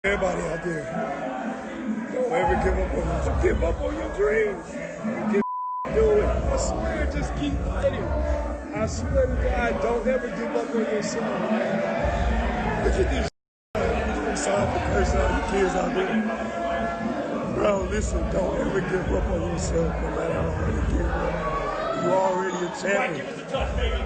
Everybody out there, don't ever give up on your dreams. You can do it. I swear, just keep fighting. I swear to God, don't ever give up on yourself, man. Look at this. I'm sorry for cursing all the kids out there. Bro, listen, don't ever give up on yourself, no matter how hard it gets. You're already a champion. Give us a tough, baby.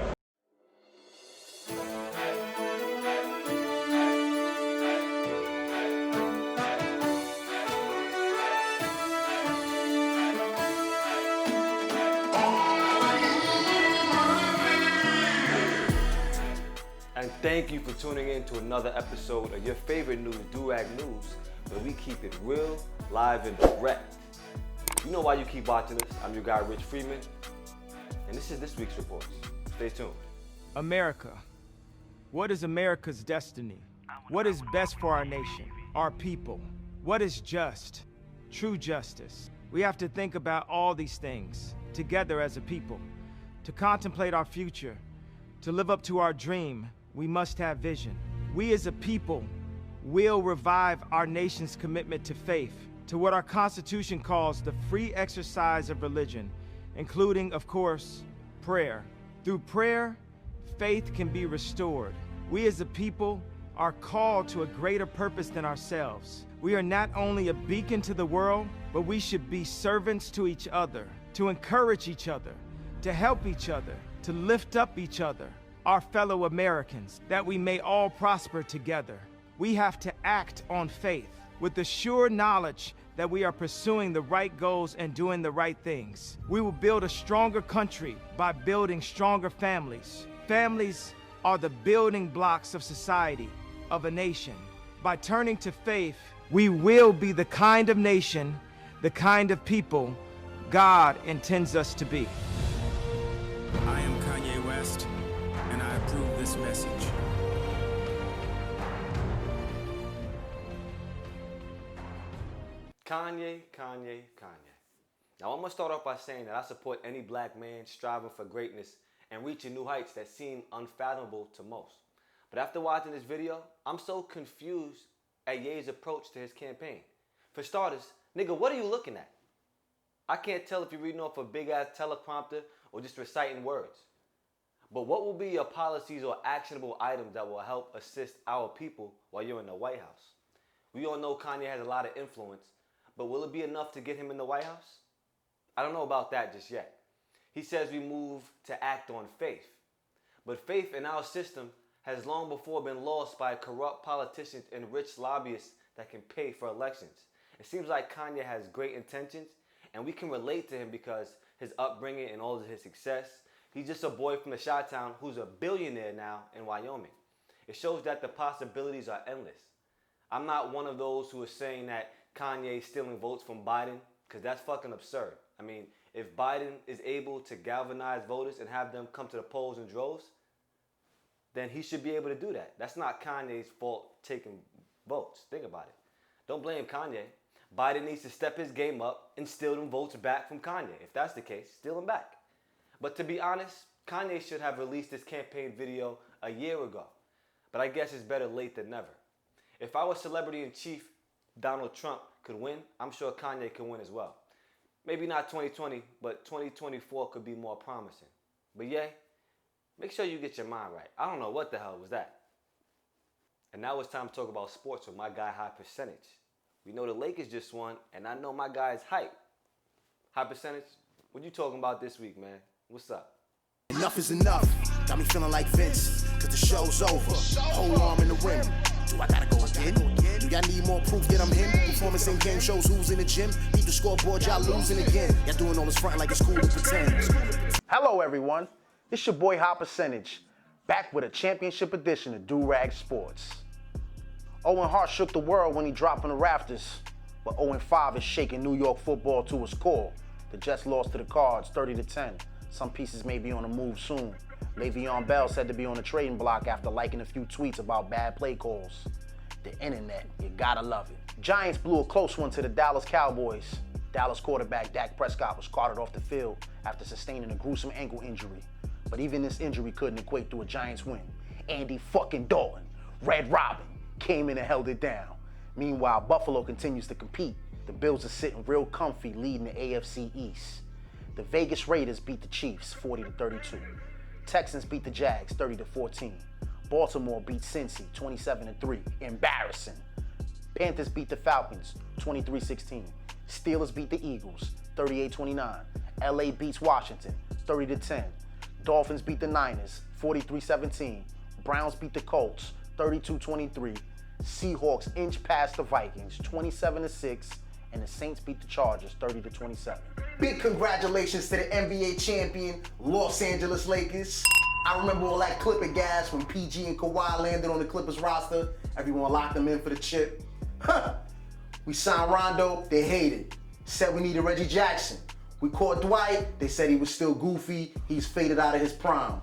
And thank you for tuning in to another episode of your favorite news, Do-Rag News, where we keep it real, live, and direct. You know why you keep watching us. I'm your guy, Rich Freeman, and this is this week's reports. Stay tuned. America. What is America's destiny? What is best for our nation, our people? What is just, true justice? We have to think about all these things together as a people. To contemplate our future, to live up to our dream, we must have vision. We as a people will revive our nation's commitment to faith, to what our Constitution calls the free exercise of religion, including, of course, prayer. Through prayer, faith can be restored. We as a people are called to a greater purpose than ourselves. We are not only a beacon to the world, but we should be servants to each other, to encourage each other, to help each other, to lift up each other, our fellow Americans, that we may all prosper together. We have to act on faith with the sure knowledge that we are pursuing the right goals and doing the right things. We will build a stronger country by building stronger families. Families are the building blocks of society, of a nation. By turning to faith, we will be the kind of nation, the kind of people God intends us to be. I am Kanye West, and I approve this message. Kanye. Now I'm gonna start off by saying that I support any black man striving for greatness and reaching new heights that seem unfathomable to most. But after watching this video, I'm so confused at Ye's approach to his campaign. For starters, nigga, what are you looking at? I can't tell if you're reading off a big ass teleprompter or just reciting words. But what will be your policies or actionable items that will help assist our people while you're in the White House? We all know Kanye has a lot of influence, but will it be enough to get him in the White House? I don't know about that just yet. He says we move to act on faith. But faith in our system has long before been lost by corrupt politicians and rich lobbyists that can pay for elections. It seems like Kanye has great intentions, and we can relate to him because his upbringing and all of his success. He's just a boy from the Chi-Town who's a billionaire now in Wyoming. It shows that the possibilities are endless. I'm not one of those who is saying that Kanye is stealing votes from Biden, because that's fucking absurd. I mean, if Biden is able to galvanize voters and have them come to the polls in droves, then he should be able to do that. That's not Kanye's fault taking votes. Think about it. Don't blame Kanye. Biden needs to step his game up and steal them votes back from Kanye. If that's the case, steal them back. But to be honest, Kanye should have released this campaign video a year ago. But I guess it's better late than never. If our celebrity-in-chief, Donald Trump, could win, I'm sure Kanye can win as well. Maybe not 2020, but 2024 could be more promising. But yeah, make sure you get your mind right. I don't know what the hell was that. And now it's time to talk about sports with my guy, High Percentage. We know the Lakers just won, and I know my guy is hype. High Percentage, what you talking about this week, man? What's up? Enough is enough. Got me feeling like Vince, cause the show's over. Whole arm in the rim. Do I gotta go again? Do y'all need more proof that I'm him? Performance in game shows who's in the gym. Beat the scoreboard, y'all losing again. Y'all doing all this frontin' like it's cool to pretend. Hello everyone, it's your boy High Percentage, back with a championship edition of Do-Rag Sports. Owen Hart shook the world when he dropped from the rafters, but 0-5 is shaking New York football to its core. The Jets lost to the Cards 30-10. Some pieces may be on the move soon. Le'Veon Bell said to be on the trading block after liking a few tweets about bad play calls. The internet, you gotta love it. Giants blew a close one to the Dallas Cowboys. Dallas quarterback Dak Prescott was carted off the field after sustaining a gruesome ankle injury. But even this injury couldn't equate to a Giants win. Andy fucking Dalton, Red Robin, came in and held it down. Meanwhile, Buffalo continues to compete. The Bills are sitting real comfy, leading the AFC East. The Vegas Raiders beat the Chiefs 40-32. Texans beat the Jags 30-14. Baltimore beat Cincy 27-3. Embarrassing. Panthers beat the Falcons 23-16. Steelers beat the Eagles 38-29. LA beats Washington 30-10. Dolphins beat the Niners 43-17. Browns beat the Colts 32-23. Seahawks inch past the Vikings 27-6. And the Saints beat the Chargers 30-27. Big congratulations to the NBA champion, Los Angeles Lakers. I remember all that Clipper gas when PG and Kawhi landed on the Clippers roster. Everyone locked them in for the chip. We signed Rondo, they hated. Said we needed Reggie Jackson. We caught Dwight, they said he was still goofy, he's faded out of his prime.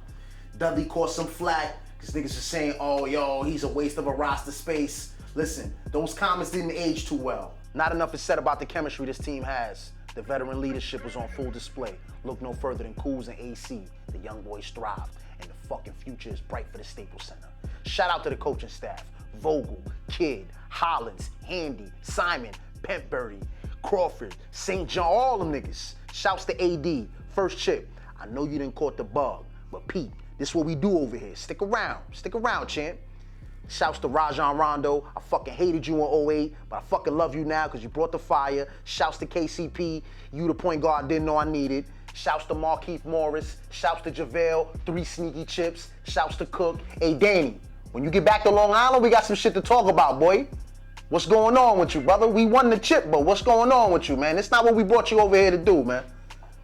Dudley caught some flack, because niggas are saying, oh, yo, he's a waste of a roster space. Listen, those comments didn't age too well. Not enough is said about the chemistry this team has. The veteran leadership was on full display. Look no further than Kuz and AC. The young boys thrive, and the fucking future is bright for the Staples Center. Shout out to the coaching staff. Vogel, Kidd, Hollins, Handy, Simon, Pentbury, Crawford, St. John, all them niggas. Shouts to AD, first chip. I know you didn't caught the bug, but Pete, this is what we do over here. Stick around, champ. Shouts to Rajon Rondo. I fucking hated you in 08, but I fucking love you now because you brought the fire. Shouts to KCP. You the point guard didn't know I needed. Shouts to Markieff Morris. Shouts to JaVale. 3 sneaky chips. Shouts to Cook. Hey, Danny, when you get back to Long Island, we got some shit to talk about, boy. What's going on with you, brother? We won the chip, but what's going on with you, man? It's not what we brought you over here to do, man.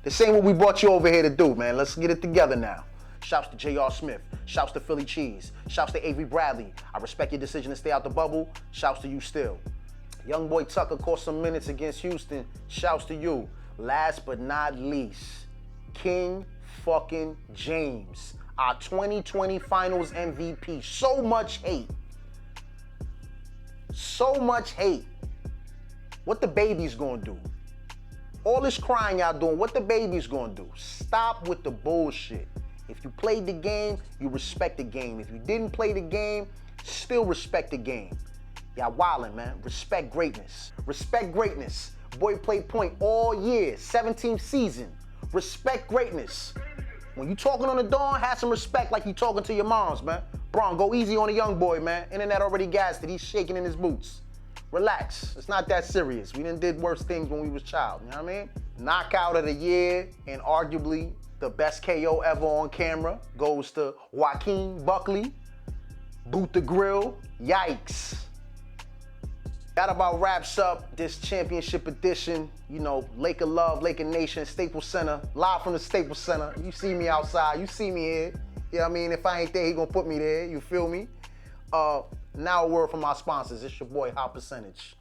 This ain't what we brought you over here to do, man. Let's get it together now. Shouts to J.R. Smith. Shouts to Philly Cheese. Shouts to Avery Bradley. I respect your decision to stay out the bubble. Shouts to you still. Young boy Tucker caught some minutes against Houston. Shouts to you. Last but not least, King fucking James, our 2020 Finals MVP. So much hate. So much hate. What the baby's gonna do? All this crying y'all doing, what the baby's gonna do? Stop with the bullshit. If you played the game, you respect the game. If you didn't play the game, still respect the game. Y'all wildin', man. Respect greatness. Respect greatness. Boy played point all year, 17th season. Respect greatness. When you talking on the dawn, have some respect like you talking to your moms, man. Bron, go easy on the young boy, man. Internet already gassed it. He's shaking in his boots. Relax. It's not that serious. We done did worse things when we was child, you know what I mean? Knockout of the year and arguably the best KO ever on camera goes to Joaquin Buckley. Boot the Grill. Yikes. That about wraps up this championship edition. You know, Laker Love, Laker Nation, Staples Center. Live from the Staples Center. You see me outside. You see me here. You know what I mean? If I ain't there, he gonna put me there. You feel me? Now a word from our sponsors. It's your boy, High Percentage.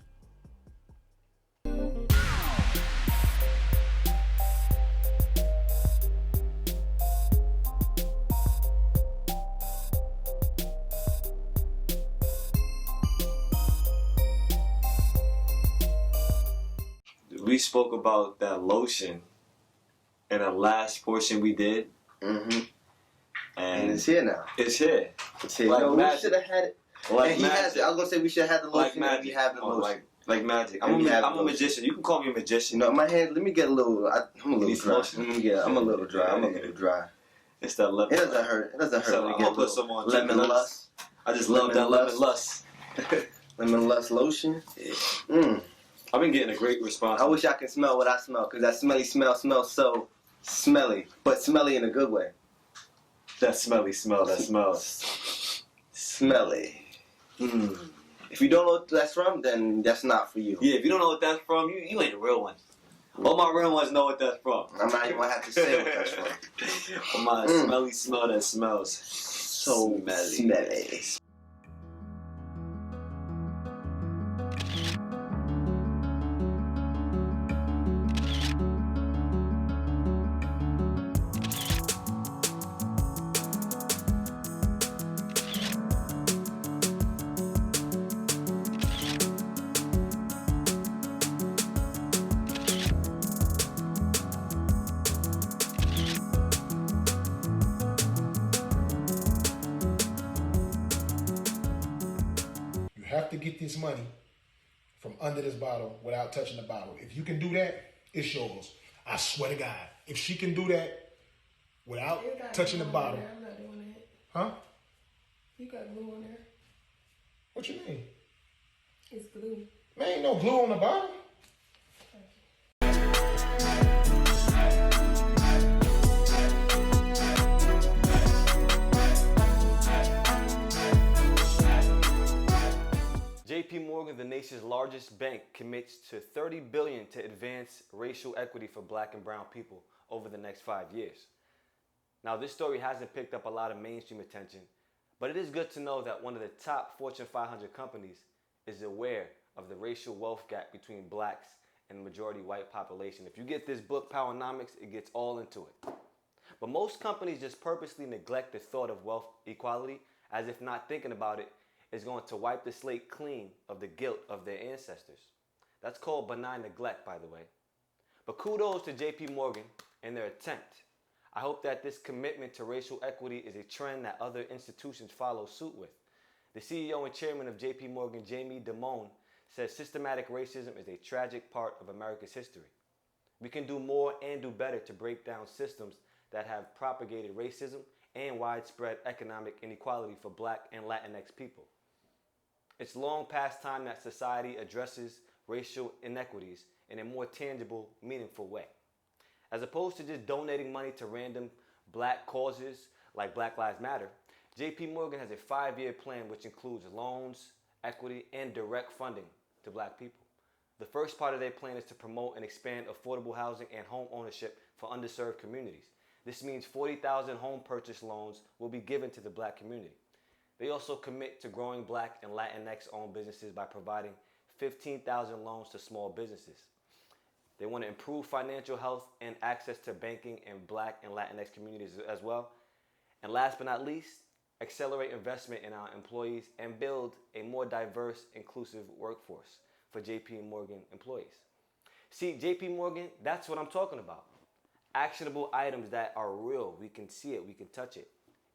We spoke about that lotion in the last portion we did. Mm-hmm. And it's here now. It's here. It's here. Like no, magic. We should have had it. Like and he magic. has, I was going to say we should have had the lotion. Like magic. We have the lotion. Like magic. I'm a magician. You can call me a magician. No, my hand, let me get a little, I'm a little dry. Lotion? I'm a little dry. I'm a little dry. It's that lemon. It doesn't hurt. It doesn't hurt. So when I'm you going get to put some on lemon lust. I just love that lemon lust. Lemon lust lotion. Yeah. Mm. I've been getting a great response. I wish I could smell what I smell, because that smelly smell smells so smelly, but smelly in a good way. That smelly smell that smells. Smelly. Mm. If you don't know what that's from, then that's not for you. Yeah, if you don't know what that's from, you ain't a real one. All my real ones know what that's from. I'm not even going to have to say what that's from. All my smelly smell that smells So smelly. You have to get this money from under this bottle without touching the bottle. If you can do that, it's yours. I swear to God. If she can do that without touching the bottle. I'm not doing it. Huh? You got glue on there. What you mean? It's glue. Man, ain't no glue on the bottle. JP Morgan, the nation's largest bank, commits to $30 billion to advance racial equity for black and brown people over the next 5 years. Now, this story hasn't picked up a lot of mainstream attention, but it is good to know that one of the top Fortune 500 companies is aware of the racial wealth gap between blacks and the majority white population. If you get this book, Powernomics, it gets all into it. But most companies just purposely neglect the thought of wealth equality, as if not thinking about it is going to wipe the slate clean of the guilt of their ancestors. That's called benign neglect, by the way. But kudos to JP Morgan and their attempt. I hope that this commitment to racial equity is a trend that other institutions follow suit with. The CEO and chairman of JP Morgan, Jamie Dimon, says systematic racism is a tragic part of America's history. We can do more and do better to break down systems that have propagated racism and widespread economic inequality for black and Latinx people. It's long past time that society addresses racial inequities in a more tangible, meaningful way. As opposed to just donating money to random black causes like Black Lives Matter, JP Morgan has a 5-year plan which includes loans, equity, and direct funding to black people. The first part of their plan is to promote and expand affordable housing and home ownership for underserved communities. This means 40,000 home purchase loans will be given to the black community. They also commit to growing black and Latinx-owned businesses by providing 15,000 loans to small businesses. They want to improve financial health and access to banking in black and Latinx communities as well. And last but not least, accelerate investment in our employees and build a more diverse, inclusive workforce for JP Morgan employees. See, JP Morgan, that's what I'm talking about. Actionable items that are real. We can see it, we can touch it.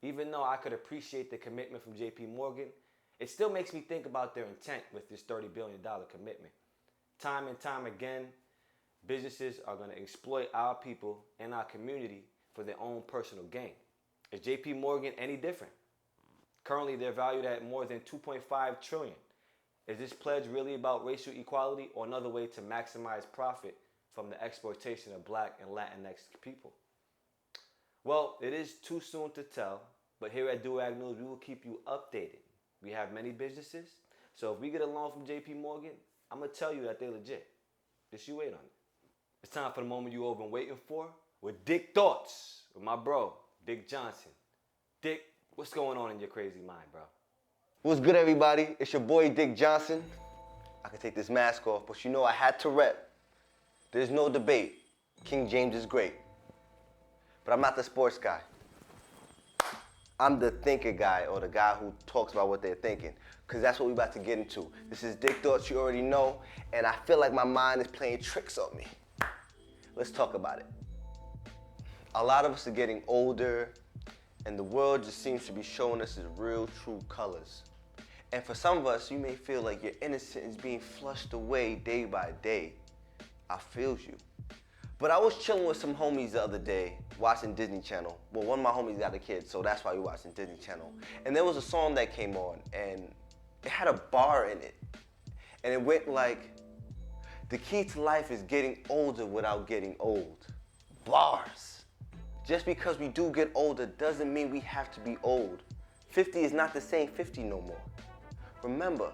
Even though I could appreciate the commitment from JP Morgan, it still makes me think about their intent with this $30 billion commitment. Time and time again, businesses are going to exploit our people and our community for their own personal gain. Is JP Morgan any different? Currently, they're valued at more than $2.5 trillion. Is this pledge really about racial equality or another way to maximize profit from the exploitation of black and Latinx people? Well, it is too soon to tell, but here at Do-Rag News, we will keep you updated. We have many businesses, so if we get a loan from JP Morgan, I'm going to tell you that they're legit. Just you wait on it. It's time for the moment you've all been waiting for with Dick Thoughts with my bro, Dick Johnson. Dick, what's going on in your crazy mind, bro? What's good, everybody? It's your boy, Dick Johnson. I can take this mask off, but you know I had to rep. There's no debate. King James is great. But I'm not the sports guy. I'm the thinker guy, or the guy who talks about what they're thinking, because that's what we're about to get into. This is Dick Thoughts, you already know, and I feel like my mind is playing tricks on me. Let's talk about it. A lot of us are getting older, and the world just seems to be showing us its real, true colors. And for some of us, you may feel like your innocence is being flushed away day by day. I feel you. But I was chilling with some homies the other day, watching Disney Channel. Well, one of my homies got a kid, so that's why we watching Disney Channel. And there was a song that came on, and it had a bar in it. And it went like, the key to life is getting older without getting old. Bars. Just because we do get older doesn't mean we have to be old. 50 is not the same 50 no more. Remember,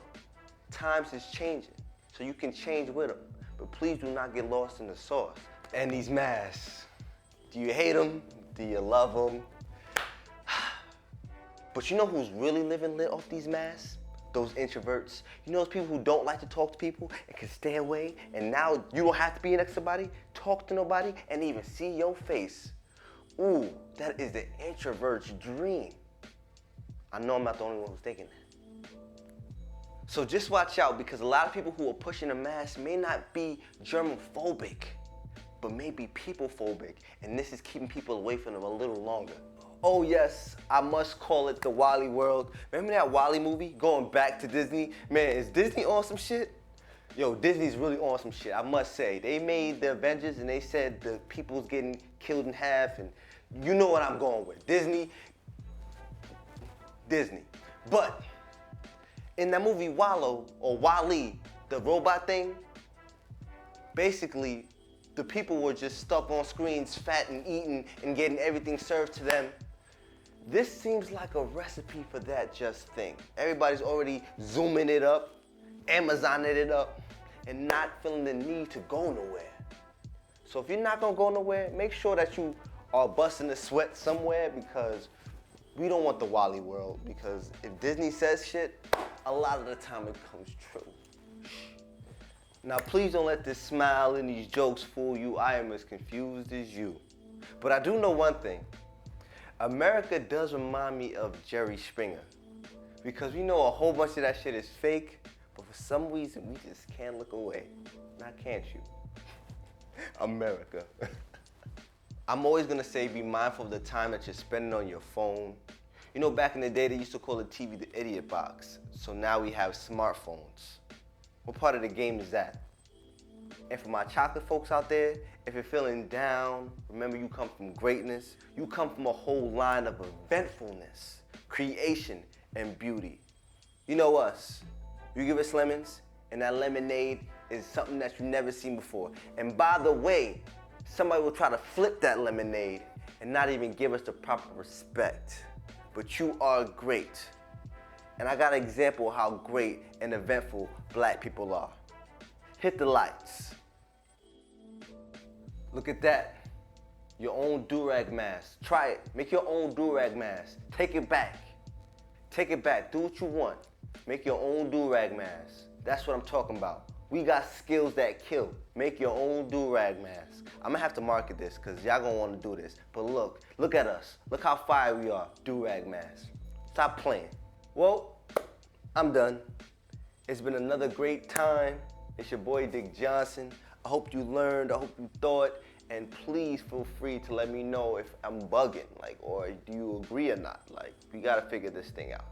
times is changing, so you can change with them. But please do not get lost in the sauce. And these masks, do you hate them? Do you love them? But you know who's really living lit off these masks? Those introverts. You know those people who don't like to talk to people and can stay away, and now you don't have to be next to somebody, talk to nobody, and even see your face. Ooh, that is the introvert's dream. I know I'm not the only one who's thinking that. So just watch out, because a lot of people who are pushing a mask may not be germophobic, but may be people-phobic, and this is keeping people away from them a little longer. Oh yes, I must call it the Wally world. Remember that Wally movie, going back to Disney? Man, is Disney on some shit? Yo, Disney's really on some shit, I must say. They made the Avengers and they said the people's getting killed in half, and you know what I'm going with. Disney. But in that movie Wallow, or Wall-E, the robot thing, basically the people were just stuck on screens, fat and eating and getting everything served to them. This seems like a recipe for that just thing. Everybody's already zooming it up, Amazoning it up, and not feeling the need to go nowhere. So if you're not gonna go nowhere, make sure that you are busting a sweat somewhere, because we don't want the Wall-E world, because if Disney says shit, a lot of the time it comes true. Now please don't let this smile and these jokes fool you. I am as confused as you. But I do know one thing. America does remind me of Jerry Springer, because we know a whole bunch of that shit is fake, but for some reason we just can't look away. Now can't you? America. I'm always gonna say be mindful of the time that you're spending on your phone. You know, back in the day they used to call the TV the idiot box, so now we have smartphones. What part of the game is that? And for my chocolate folks out there, if you're feeling down, remember you come from greatness. You come from a whole line of eventfulness, creation, and beauty. You know us. You give us lemons, and that lemonade is something that you've never seen before. And by the way, somebody will try to flip that lemonade and not even give us the proper respect. But you are great. And I got an example of how great and eventful black people are. Hit the lights. Look at that. Your own do-rag mask. Try it. Make your own do-rag mask. Take it back. Take it back. Do what you want. Make your own do-rag mask. That's what I'm talking about. We got skills that kill. Make your own do-rag mask. I'm gonna have to market this because y'all gonna wanna do this. But look at us. Look how fire we are. Do-rag mask. Stop playing. Well, I'm done. It's been another great time. It's your boy Dick Johnson. I hope you learned, I hope you thought, and please feel free to let me know if I'm bugging, or do you agree or not? We gotta figure this thing out.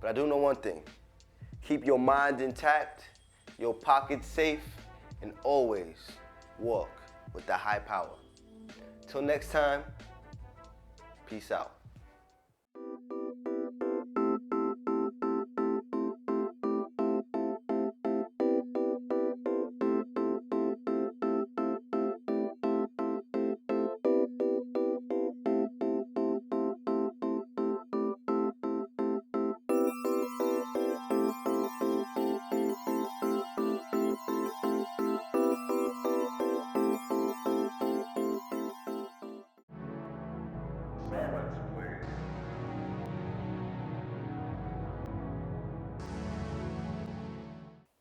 But I do know one thing. Keep your mind intact, your pockets safe, and always walk with the high power. Till next time, peace out.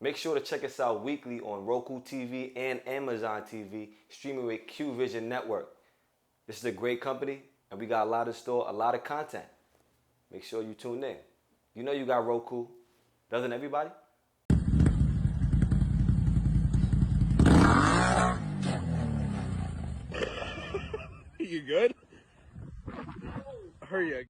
Make sure to check us out weekly on Roku TV and Amazon TV, streaming with Q Vision Network. This is a great company, and we got a lot in store, a lot of content. Make sure you tune in. You know you got Roku. Doesn't everybody? You good? Hurry up.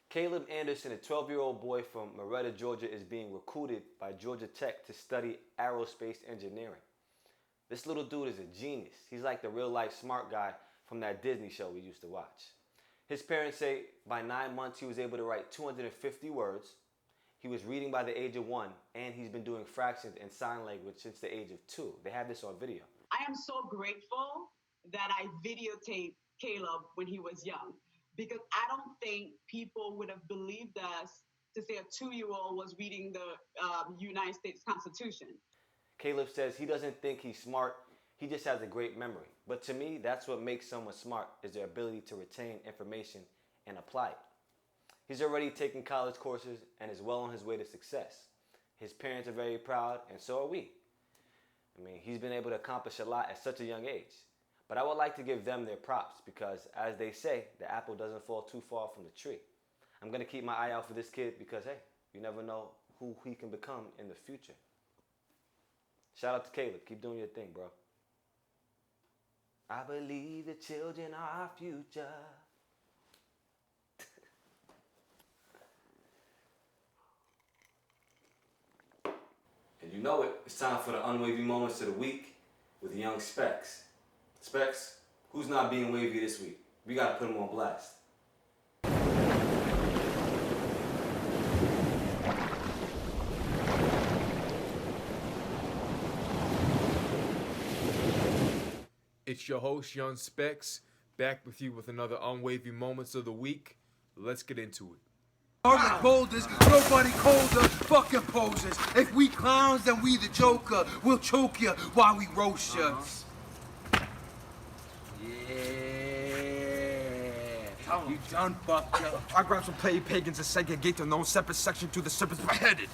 Caleb Anderson, a 12-year-old boy from Marietta, Georgia, is being recruited by Georgia Tech to study aerospace engineering. This little dude is a genius. He's like the real-life smart guy from that Disney show we used to watch. His parents say by 9 months he was able to write 250 words. He was reading by the age of 1, and he's been doing fractions and sign language since the age of 2. They have this on video. I am so grateful that I videotaped Caleb when he was young, because I don't think people would have believed us to say a 2-year-old was reading the United States Constitution. Caleb says he doesn't think he's smart, he just has a great memory. But to me, that's what makes someone smart, is their ability to retain information and apply it. He's already taken college courses and is well on his way to success. His parents are very proud, and so are we. I mean, he's been able to accomplish a lot at such a young age. But I would like to give them their props because, as they say, the apple doesn't fall too far from the tree. I'm going to keep my eye out for this kid because, hey, you never know who he can become in the future. Shout out to Caleb. Keep doing your thing, bro. I believe the children are our future. And you know it, it's time for the unwavy moments of the week with young Specs. Specs, who's not being wavy this week? We gotta put him on blast. It's your host, Young Specs, back with you with another unwavy moments of the week. Let's get into it. Like boulders, nobody colder, fucking posers. If we clowns, then we the Joker. We'll choke you while we roast you. You done fucked up. I grabbed some play pagans and segregate them, no separate section to the serpents beheaded.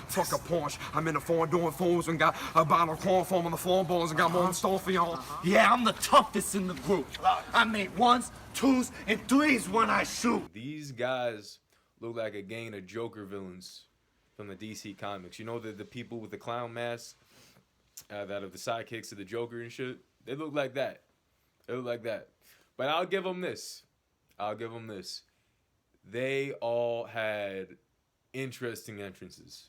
Fuck a Porsche. I'm in the phone doing phones and got a bottle of corn foam on the phone bones and got more in store for y'all. Yeah, I'm the toughest in the group. I make ones, twos, and threes when I shoot. These guys look like a gang of Joker villains from the DC comics. You know, the people with the clown masks that are the sidekicks of the Joker and shit? They look like that. They look like that. But I'll give them this. They all had interesting entrances.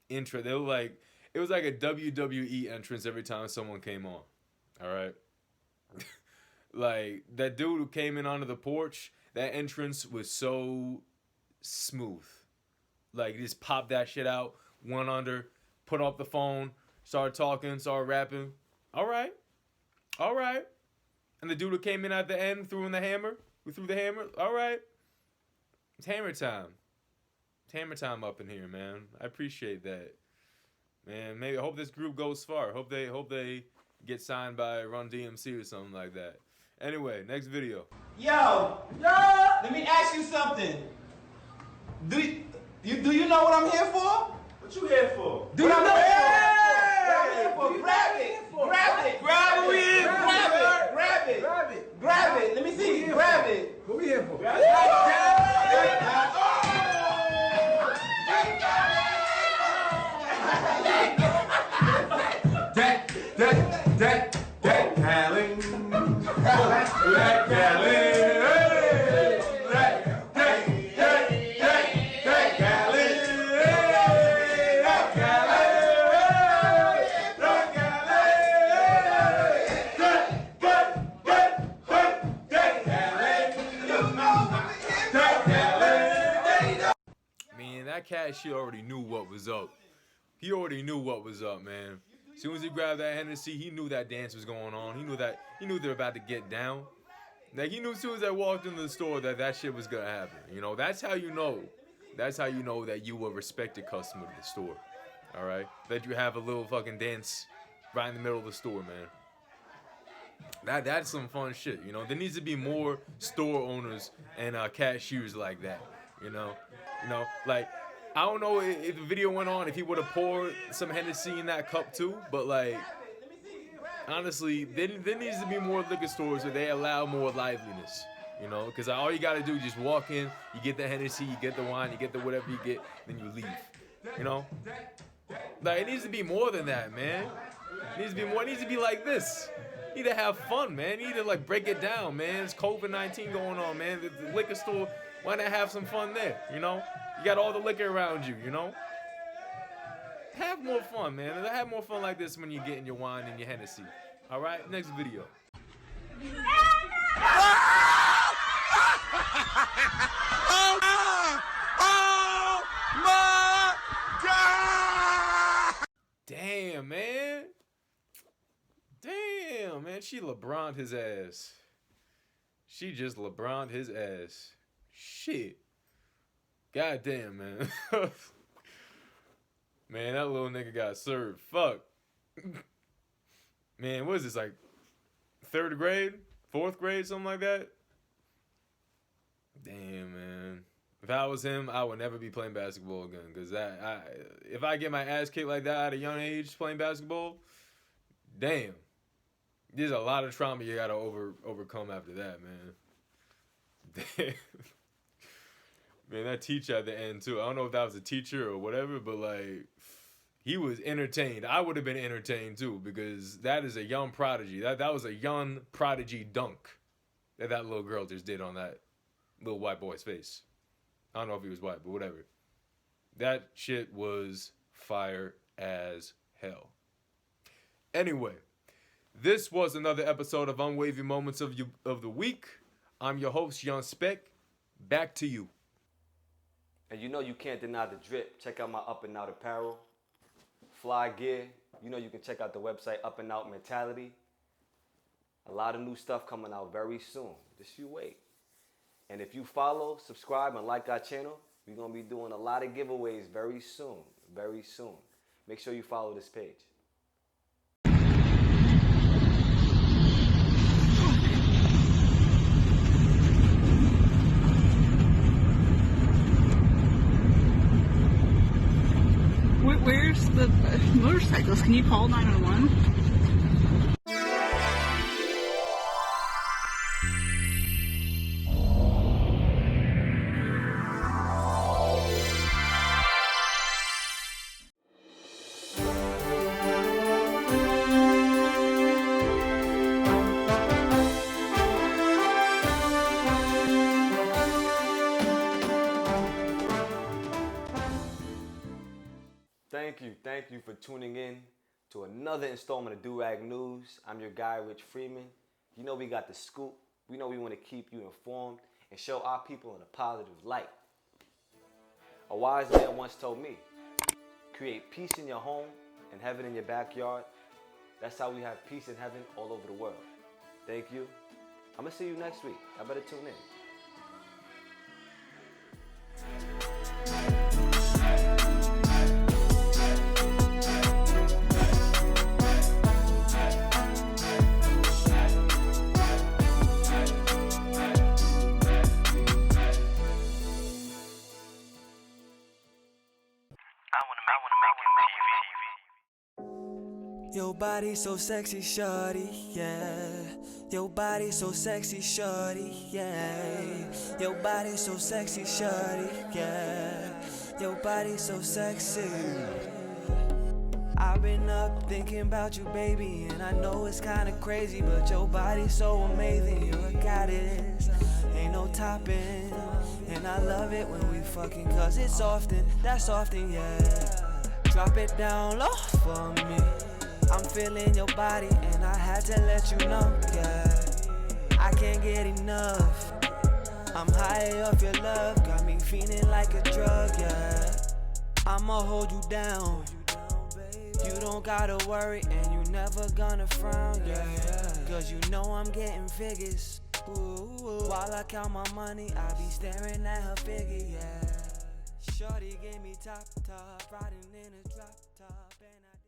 They were like, it was like a WWE entrance every time someone came on. All right? Like, that dude who came in onto the porch, that entrance was so smooth. Like, just pop that shit out, went under, put up the phone, started talking, started rapping. All right. And the dude who came in at the end, threw in the hammer. We threw the hammer. All right. It's hammer time. It's hammer time up in here, man. I appreciate that. Man, maybe I hope this group goes far. Hope they get signed by Run DMC or something like that. Anyway, next video. Yo, let me ask you something. Do you know what I'm here for? What you here for? Do you know what I'm here for? Grab it. Let me see. Grab it. What we here for? That cashier already knew what was up. He already knew what was up, man. As soon as he grabbed that Hennessy, he knew that dance was going on. He knew they were about to get down. Like, he knew as soon as I walked into the store that shit was gonna happen. You know, that's how you know. That's how you know that you a respected customer to the store. All right, that you have a little fucking dance right in the middle of the store, man. That's some fun shit. You know, there needs to be more store owners and cashiers like that. You know, like, I don't know if the video went on, if he would have poured some Hennessy in that cup too, but like, honestly, there needs to be more liquor stores where they allow more liveliness, you know, because all you got to do is just walk in, you get the Hennessy, you get the wine, you get the whatever you get, then you leave, you know? Like, it needs to be more than that, man. It needs to be more. It needs to be like this. You need to have fun, man. You need to, like, break it down, man. It's COVID-19 going on, man. The liquor store, why not have some fun there, you know? You got all the liquor around you, you know? Have more fun, man. Have more fun like this when you're getting your wine and your Hennessy. All right? Next video. Oh my God! Damn, man. Damn, man. She LeBron'd his ass. She just LeBron'd his ass. Shit. God damn, man. Man, that little nigga got served. Fuck. Man, what is this, like 3rd grade? 4th grade? Something like that? Damn, man. If I was him, I would never be playing basketball again. Because if I get my ass kicked like that at a young age playing basketball, damn. There's a lot of trauma you gotta overcome after that, man. Man, that teacher at the end too. I don't know if that was a teacher or whatever, but like, he was entertained. I would have been entertained too, because that is a young prodigy. That was a young prodigy dunk that little girl just did on that little white boy's face. I don't know if he was white, but whatever. That shit was fire as hell. Anyway, this was another episode of Unwavy Moments of the Week. I'm your host, Young Speck. Back to you. And you know you can't deny the drip. Check out my Up and Out apparel, fly gear. You know you can check out the website Up and Out Mentality. A lot of new stuff coming out very soon. Just you wait. And if you follow, subscribe, and like our channel, we're going to be doing a lot of giveaways very soon. Very soon. Make sure you follow this page. Where's the motorcycles? Can you call 911? Thank you for tuning in to another installment of Do-Rag News. I'm your guy, Rich Freeman. You know we got the scoop. We know we want to keep you informed and show our people in a positive light. A wise man once told me, create peace in your home and heaven in your backyard. That's how we have peace in heaven all over the world. Thank you. I'm going to see you next week. I better tune in. Your body so sexy, shorty, yeah. Your body so sexy, shorty, yeah. Your body so sexy, shorty, yeah. Your body so sexy. I've been up thinking about you, baby, and I know it's kinda crazy, but your body's so amazing. You're a goddess, ain't no topping. And I love it when we fucking, cause it's often, that's often, yeah. Drop it down low for me. I'm feeling your body and I had to let you know, yeah. I can't get enough. I'm high off your love, got me feeling like a drug, yeah. I'ma hold you down. You don't gotta worry and you never gonna frown, yeah. Cause you know I'm getting figures. Ooh, while I count my money, I be staring at her figure, yeah. Shorty gave me top, riding in a drop top and I